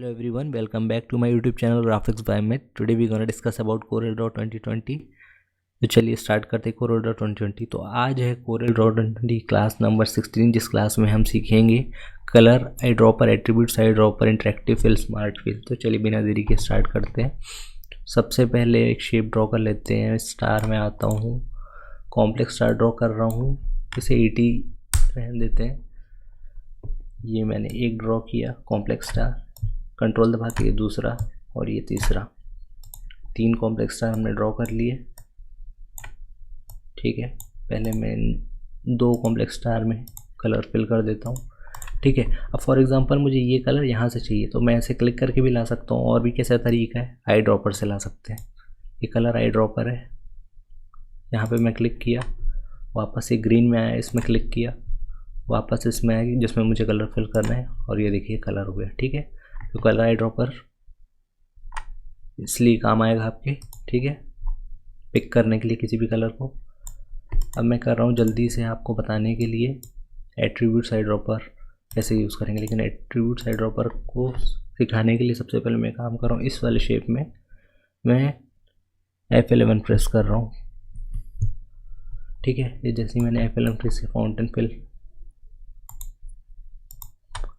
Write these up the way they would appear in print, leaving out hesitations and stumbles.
Hello everyone, welcome back to my YouTube channel Graphics by Amit. Today we gonna discuss about CorelDRAW 2020. तो चलिए start करते हैं CorelDRAW 2020। तो आज है CorelDRAW 2020 क्लास नंबर 16, जिस क्लास में हम सीखेंगे colour eyedropper, attributes eyedropper, interactive fill, smart fill. तो चलिए बिना देरी के स्टार्ट करते हैं। सबसे पहले एक शेप ड्रॉ कर लेते हैं। स्टार में आता हूँ, कॉम्प्लेक्स स्टार ड्रॉ कर रहा हूँ, इसे 80 रहने देते हैं। ये मैंने एक ड्रॉ किया कॉम्प्लेक्स स्टार, कंट्रोल दबा के दूसरा और ये तीसरा, 3 कॉम्प्लेक्स स्टार हमने ड्रॉ कर लिए। ठीक है, पहले मैं 2 कॉम्प्लेक्स स्टार में कलर फिल कर देता हूँ। ठीक है, अब फॉर एग्जांपल मुझे ये कलर यहाँ से चाहिए तो मैं ऐसे क्लिक करके भी ला सकता हूँ, और भी कैसा तरीका है, आई ड्रॉपर से ला सकते हैं। ये कलर आई ड्रॉपर है, यहाँ पे मैं क्लिक किया, वापस ये ग्रीन में आया, इसमें क्लिक किया, वापस इसमें आएगी जिसमें मुझे कलर फिल करना है, और ये देखिए कलर हो गया। ठीक है, तो कलर आई ड्रॉपर इसलिए काम आएगा आपके। ठीक है, पिक करने के लिए किसी भी कलर को। अब मैं कर रहा हूँ जल्दी से आपको बताने के लिए एट्रीब्यूट्स आई ड्रॉपर कैसे यूज़ करेंगे, लेकिन एट्रीब्यूट्स आई ड्रॉपर को सिखाने के लिए सबसे पहले मैं काम कर रहा हूँ इस वाले शेप में। मैं F11 प्रेस कर रहा हूँ। ठीक है, ये जैसे ही मैंने F11 प्रेस किया, फाउंटेन फिल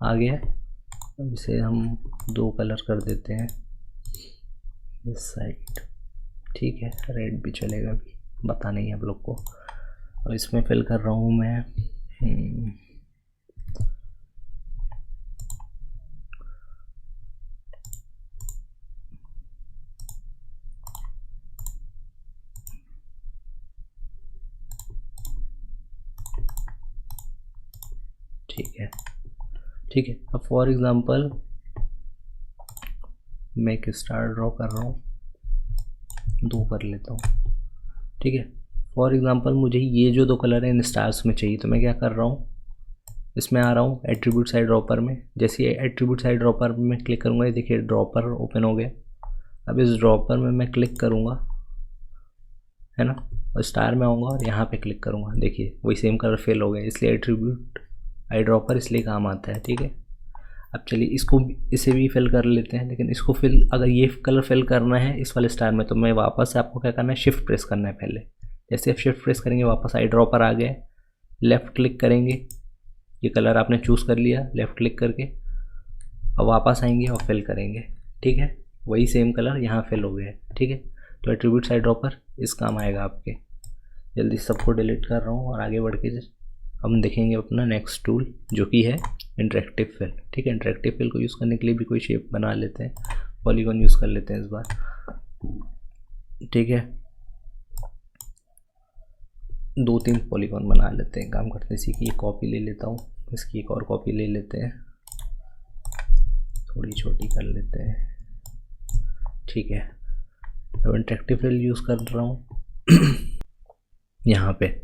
आ गया। अब इसे हम 2 कलर कर देते हैं इस साइड। ठीक है, रेड भी चलेगा, भी बता नहीं है आप लोग को। और इसमें फिल कर रहा हूँ मैं ठीक है। अब फॉर एग्जांपल मैं एक स्टार ड्रॉ कर रहा हूँ, 2 कर लेता हूँ। ठीक है, फॉर एग्जांपल मुझे ये जो 2 कलर हैं इन स्टार्स में चाहिए, तो मैं क्या कर रहा हूँ, इसमें आ रहा हूँ एट्रीब्यूट्स आई ड्रॉपर में। जैसे ये एट्रीब्यूट्स आई ड्रॉपर में क्लिक करूँगा, ये देखिए ड्रॉपर ओपन हो गया। अब इस ड्रॉपर में मैं क्लिक करूँगा, है ना, और स्टार में आऊँगा और यहाँ पे क्लिक करूँगा, देखिए वही सेम कलर फिल हो गया। इसलिए एट्रीब्यूट आई ड्रॉपर इसलिए काम आता है। ठीक है, अब चलिए इसे भी फिल कर लेते हैं, लेकिन इसको फिल, अगर ये कलर फिल करना है इस वाले स्टार में, तो मैं वापस से आपको क्या करना है, शिफ्ट प्रेस करना है पहले। जैसे आप शिफ्ट प्रेस करेंगे वापस आई ड्रॉपर आ गया, लेफ़्ट क्लिक करेंगे, ये कलर आपने चूज़ कर लिया लेफ़्ट क्लिक करके, अब वापस आएंगे और फिल करेंगे। ठीक है, वही सेम कलर यहाँ फिल हो गया है। ठीक है, तो एट्रीब्यूट्स आई ड्रॉपर इस काम आएगा आपके। जल्दी सबको डिलीट कर रहा हूँ और आगे बढ़ के हम देखेंगे अपना नेक्स्ट टूल, जो कि है इंटरेक्टिव फिल। ठीक है, इंटरेक्टिव फिल को यूज़ करने के लिए भी कोई शेप बना लेते हैं, पॉलीगॉन यूज़ कर लेते हैं इस बार। ठीक है, 2-3 पॉलीगॉन बना लेते हैं। काम करते हैं, इसी की एक कॉपी ले लेता हूँ, इसकी एक और कॉपी ले लेते हैं, थोड़ी छोटी कर लेते हैं। ठीक है, अब इंटरेक्टिव फिल यूज़ कर रहा हूँ। यहाँ पे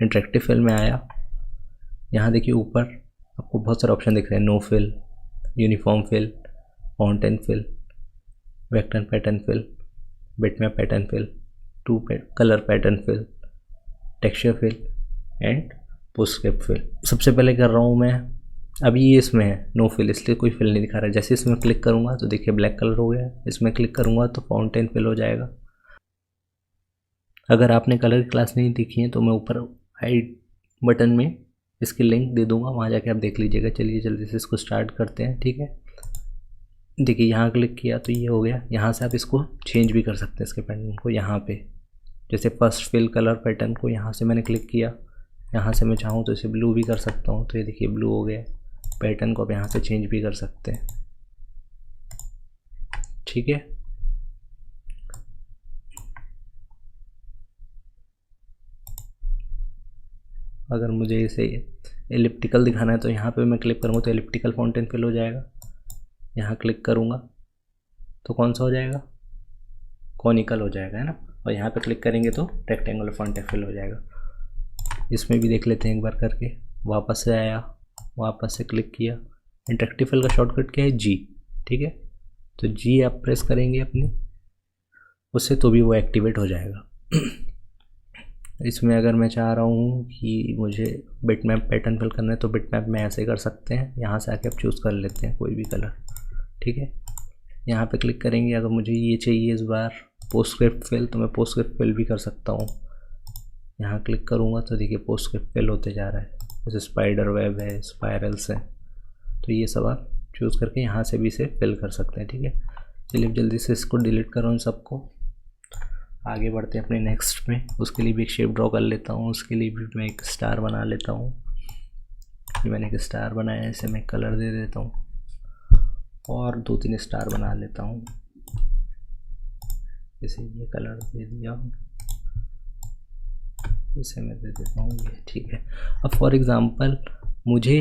इंटरेक्टिव फिल में आया, यहाँ देखिए ऊपर आपको बहुत सारे ऑप्शन दिख रहे हैं, no fill, uniform fill, fountain fill, vector pattern fill, bitmap pattern fill, 2 colour pattern fill, texture fill and PostScript fill. सबसे पहले कर रहा हूँ मैं, अभी ये इसमें है नो फिल, इसलिए कोई फिल नहीं दिखा रहा है। जैसे इसमें क्लिक करूँगा तो देखिए ब्लैक कलर हो गया, इसमें क्लिक करूँगा तो फाउंटेन फिल हो जाएगा। अगर आपने कलर की क्लास नहीं देखी है तो मैं ऊपर आई बटन में इसकी लिंक दे दूंगा, वहाँ जाके आप देख लीजिएगा। चलिए जल्दी से इसको स्टार्ट करते हैं। ठीक है, देखिए यहाँ क्लिक किया तो ये हो गया। यहाँ से आप इसको चेंज भी कर सकते हैं, इसके पैटर्न को। यहाँ पे जैसे फर्स्ट फिल कलर पैटर्न को यहाँ से मैंने क्लिक किया, यहाँ से मैं चाहूँ तो इसे ब्लू भी कर सकता हूँ, तो ये देखिए ब्लू हो गया। पैटर्न को आप यहाँ से चेंज भी कर सकते हैं। ठीक है, अगर मुझे इसे एलिप्टिकल दिखाना है तो यहाँ पे मैं क्लिक करूँगा तो एलिप्टिकल फाउंटेन फिल हो जाएगा। यहाँ क्लिक करूँगा तो कौन सा हो जाएगा, कॉनिकल हो जाएगा, है ना। और यहाँ पे क्लिक करेंगे तो रेक्टेंगुलर फाउंटेन फिल हो जाएगा। इसमें भी देख लेते हैं एक बार करके। वापस से आया, वापस से क्लिक किया, इंटरेक्टिव फिल का शॉर्टकट क्या है, जी। ठीक है, तो जी आप प्रेस करेंगे अपने उससे, तो भी वो एक्टिवेट हो जाएगा। इसमें अगर मैं चाह रहा हूँ कि मुझे बिटमैप पैटर्न फिल करना है तो बिटमैप में ऐसे कर सकते हैं, यहाँ से आके आप चूज़ कर लेते हैं कोई भी कलर। ठीक है, यहाँ पे क्लिक करेंगे। अगर मुझे ये चाहिए इस बार पोस्टस्क्रिप्ट फिल, तो मैं पोस्टस्क्रिप्ट फिल भी कर सकता हूँ। यहाँ क्लिक करूँगा तो देखिए पोस्टस्क्रिप्ट फिल होते जा रहा है। जैसे स्पाइडर वेब है, स्पायरल्स हैं, तो ये सब आप चूज़ करके यहाँ से भी इसे फिल कर सकते हैं। ठीक है, चलिए जल्दी से इसको डिलीट करो इन सबको, आगे बढ़ते हैं अपने नेक्स्ट में। उसके लिए भी एक शेप ड्रॉ कर लेता हूँ। उसके लिए भी मैं एक स्टार बना लेता हूँ। मैंने एक स्टार बनाया है, इसे मैं कलर दे देता हूँ और 2-3 स्टार बना लेता हूँ। इसे ये कलर दे दिया, इसे मैं दे देता हूँ ये। ठीक है, अब फॉर एग्ज़ाम्पल मुझे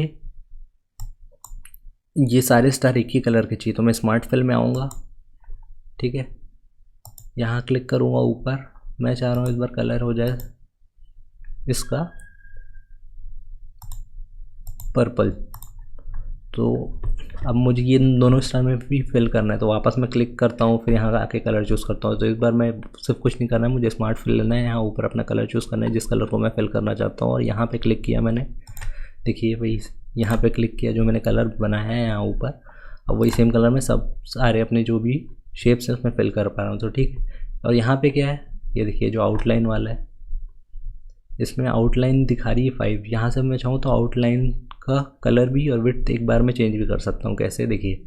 ये सारे स्टार एक ही कलर के चाहिए, तो मैं स्मार्ट फिल में आऊँगा। ठीक है, यहाँ क्लिक करूँगा ऊपर। मैं चाह रहा हूँ इस बार कलर हो जाए इसका पर्पल। तो अब मुझे ये दोनों स्टार में भी फिल करना है, तो वापस मैं क्लिक करता हूँ, फिर यहाँ आके कलर चूज़ करता हूँ। तो इस बार मैं सिर्फ कुछ नहीं करना है, मुझे स्मार्ट फिल लेना है। यहाँ ऊपर अपना कलर चूज़ करना है जिस कलर को मैं फिल करना चाहता हूँ, और यहाँ पे क्लिक किया मैंने। देखिए भाई यहाँ पे क्लिक किया, जो मैंने कलर बनाया है यहाँ ऊपर, अब वही सेम कलर में सब सारे अपने जो भी शेप्स हैं उसमें फिल कर पा रहा हूँ। तो ठीक है, और यहाँ पे क्या है, ये देखिए जो आउटलाइन वाला है, इसमें आउटलाइन दिखा रही है 5। यहाँ से मैं चाहूँ तो आउटलाइन का कलर भी और विड्थ एक बार में चेंज भी कर सकता हूँ। कैसे, देखिए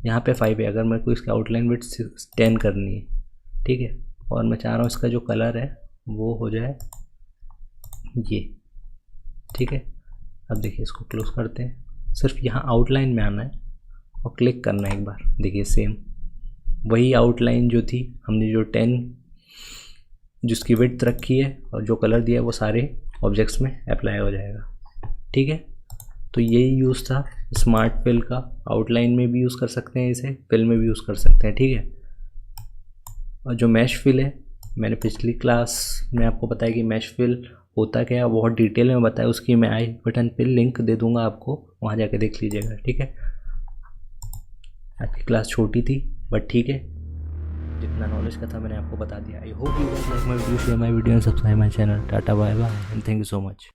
यहाँ पे 5 है, अगर मेरे को इसका आउटलाइन विड्थ 10 करनी है। ठीक है, और मैं चाह रहा हूँ इसका जो कलर है वो हो जाए ये। ठीक है, अब देखिए इसको क्लोज करते हैं। सिर्फ यहाँ आउटलाइन में आना है और क्लिक करना है एक बार। देखिए सेम वही आउटलाइन जो थी, हमने जो 10 जिसकी विड्थ रखी है और जो कलर दिया है वो सारे ऑब्जेक्ट्स में अप्लाई हो जाएगा। ठीक है, तो यही यूज़ था स्मार्ट फिल का। आउटलाइन में भी यूज़ कर सकते हैं, इसे फिल में भी यूज़ कर सकते हैं। ठीक है, और जो मैश फिल है, मैंने पिछली क्लास में आपको बताया कि मैश फिल होता क्या है, बहुत डिटेल में बताया। उसकी मैं आई बटन पे लिंक दे दूंगा आपको, वहाँ जाके देख लीजिएगा। ठीक है, आज की क्लास छोटी थी बट ठीक है, जितना नॉलेज का था मैंने आपको बता दिया। I hope you guys like my video, share my video and subscribe my channel. Tata bye bye and thank you so much.